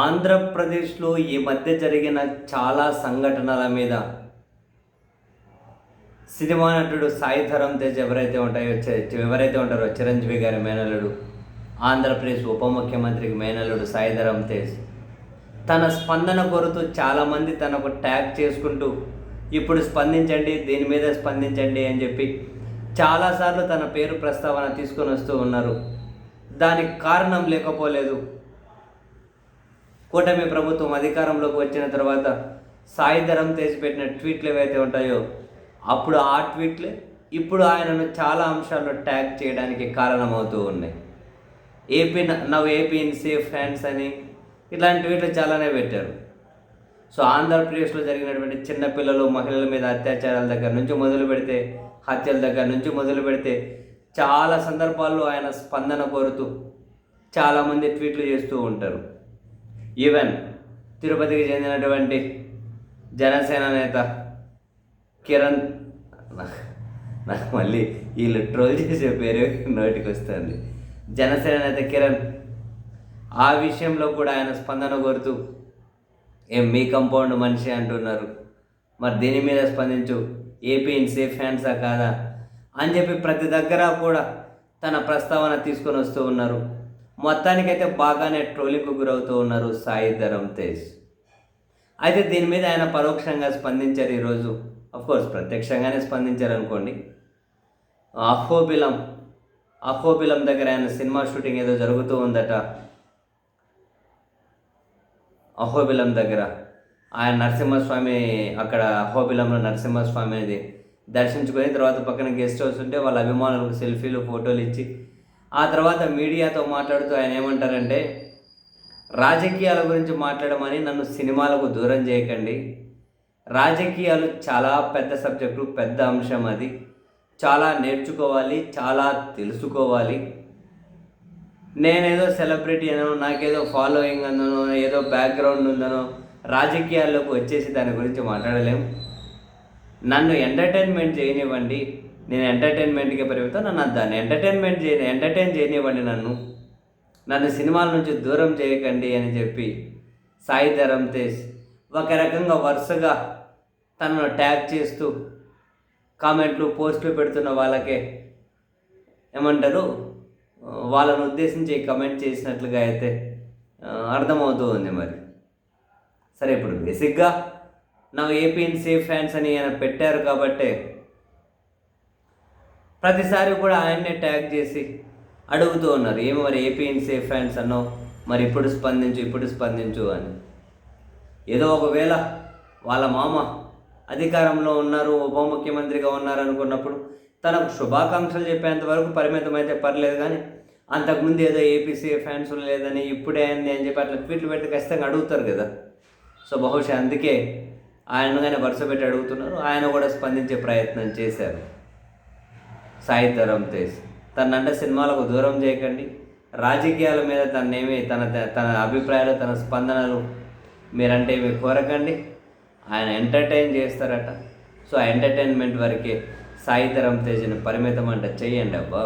ఆంధ్రప్రదేశ్లో ఈ మధ్య జరిగిన చాలా సంఘటనల మీద సినిమా నటుడు సాయి ధరమ్ తేజ్ ఎవరైతే ఉంటారో చిరంజీవి గారి మేనల్లుడు, ఆంధ్రప్రదేశ్ ఉప ముఖ్యమంత్రికి మేనల్లుడు సాయి ధరమ్ తేజ్ తన స్పందన కోరుతూ చాలామంది తనకు ట్యాగ్ చేసుకుంటూ ఇప్పుడు స్పందించండి, దీని మీద స్పందించండి అని చెప్పి చాలాసార్లు తన పేరు ప్రస్తావన తీసుకొని వస్తూ ఉన్నారు. దానికి కారణం లేకపోలేదు. కూటమి ప్రభుత్వం అధికారంలోకి వచ్చిన తర్వాత సాయి ధరమ్ తేజ్ పెట్టిన ట్వీట్లు ఏవైతే ఉంటాయో అప్పుడు ఆ ట్వీట్లే ఇప్పుడు ఆయనను చాలా అంశాల్లో ట్యాగ్ చేయడానికి కారణమవుతూ ఉన్నాయి. ఏపీ ఇన్ సేఫ్ హ్యాండ్స్ అని ఇట్లాంటి ట్వీట్లు చాలానే పెట్టారు. సో ఆంధ్రప్రదేశ్లో జరిగినటువంటి చిన్నపిల్లలు, మహిళల మీద అత్యాచారాల దగ్గర నుంచి మొదలు పెడితే, హత్యల దగ్గర నుంచి మొదలు పెడితే చాలా సందర్భాల్లో ఆయన స్పందన కోరుతూ చాలామంది ట్వీట్లు చేస్తూ ఉంటారు. ఈవెన్ తిరుపతికి చెందినటువంటి జనసేన నేత కిరణ్, నాకు మళ్ళీ వీళ్ళు ట్రోల్ చేసే పేరు నోటికి వస్తుంది, జనసేన నేత కిరణ్ ఆ విషయంలో కూడా ఆయన స్పందన కోరుతూ మీ కంపౌండ్ మనిషి అంటున్నారు, మరి దీని మీద స్పందించు, ఏపీ ఇన్ సేఫ్ హ్యాండ్సా కాదా అని చెప్పి ప్రతి దగ్గర కూడా తన ప్రస్తావన తీసుకొని వస్తూ ఉన్నారు. మొత్తానికైతే బాగానే ట్రోలింగ్కు గురవుతూ ఉన్నారు సాయి ధరమ్ తేజ్. అయితే దీని మీద ఆయన పరోక్షంగా స్పందించారు ఈరోజు. అఫ్కోర్స్ ప్రత్యక్షంగానే స్పందించారు అనుకోండి. అహోబిలం దగ్గర ఆయన సినిమా షూటింగ్ ఏదో జరుగుతూ ఉందట. అహోబిలం దగ్గర ఆయన నరసింహస్వామి, అక్కడ అహోబిలంలో నరసింహస్వామి అనేది దర్శించుకొని తర్వాత పక్కన గెస్ట్ హౌస్ ఉంటే వాళ్ళ అభిమానులకు సెల్ఫీలు, ఫోటోలు ఇచ్చి ఆ తర్వాత మీడియాతో మాట్లాడుతూ ఆయన ఏమంటారంటే, రాజకీయాల గురించి మాట్లాడమని నన్ను సినిమాలకు దూరం చేయకండి. రాజకీయాలు చాలా పెద్ద సబ్జెక్టు, పెద్ద అంశం. అది చాలా నేర్చుకోవాలి, చాలా తెలుసుకోవాలి. నేనేదో సెలబ్రిటీ అనో, నాకేదో ఫాలోయింగ్ అందనో, ఏదో బ్యాక్గ్రౌండ్ ఉందనో రాజకీయాల్లోకి వచ్చేసి దాని గురించి మాట్లాడలేము. నన్ను ఎంటర్టైన్మెంట్ చేయనివ్వండి, నేను ఎంటర్టైన్మెంట్కి పరిమితం, నన్ను దాన్ని ఎంటర్టైన్ చేయనివ్వండి, నన్ను సినిమాల నుంచి దూరం చేయకండి అని చెప్పి సాయి ధరమ్ తేజ్ ఒక రకంగా వరుసగా తనను ట్యాగ్ చేస్తూ కామెంట్లు, పోస్టులు పెడుతున్న వాళ్ళకే ఏమంటారు, వాళ్ళను ఉద్దేశించి కమెంట్ చేసినట్లుగా అయితే అర్థమవుతూ ఉంది. మరి సరే, ఇప్పుడు బేసిక్గా ఏపీ ఇన్ సేఫ్ హ్యాండ్స్ అని ఆయన పెట్టారు కాబట్టి ప్రతిసారి కూడా ఆయన్నే ట్యాగ్ చేసి అడుగుతూ ఉన్నారు, ఏమో మరి ఏపీ ఇన్ సేఫ్ హ్యాండ్స్ అన్నో, మరి ఇప్పుడు స్పందించు అని. ఏదో ఒకవేళ వాళ్ళ మామ అధికారంలో ఉన్నారు, ఉప ముఖ్యమంత్రిగా ఉన్నారు అనుకున్నప్పుడు తనకు శుభాకాంక్షలు చెప్పేంత వరకు పరిమితం అయితే పర్లేదు, కానీ అంతకుముందు ఏదో ఏపీ సేఫ్ హ్యాండ్స్ లేదని ఇప్పుడే అయింది అని చెప్పి అట్లా ట్వీట్లు పెడితే ఖచ్చితంగా అడుగుతారు కదా. సో బహుశా అందుకే ఆయన కానీ వరుస పెట్టి అడుగుతున్నారు. ఆయన కూడా స్పందించే ప్రయత్నం చేశారు సాయి ధరమ్ తేజ్. తనంటే సినిమాలకు దూరం చేయకండి, రాజకీయాల మీద తన అభిప్రాయాలు, తన స్పందనలు మీరంటే ఏమి కోరకండి, ఆయన ఎంటర్టైన్ చేస్తారట. సో ఆ ఎంటర్టైన్మెంట్ వరకే సాయి ధరమ్ తేజ్ని పరిమితం అంటే చెయ్యండి అబ్బా.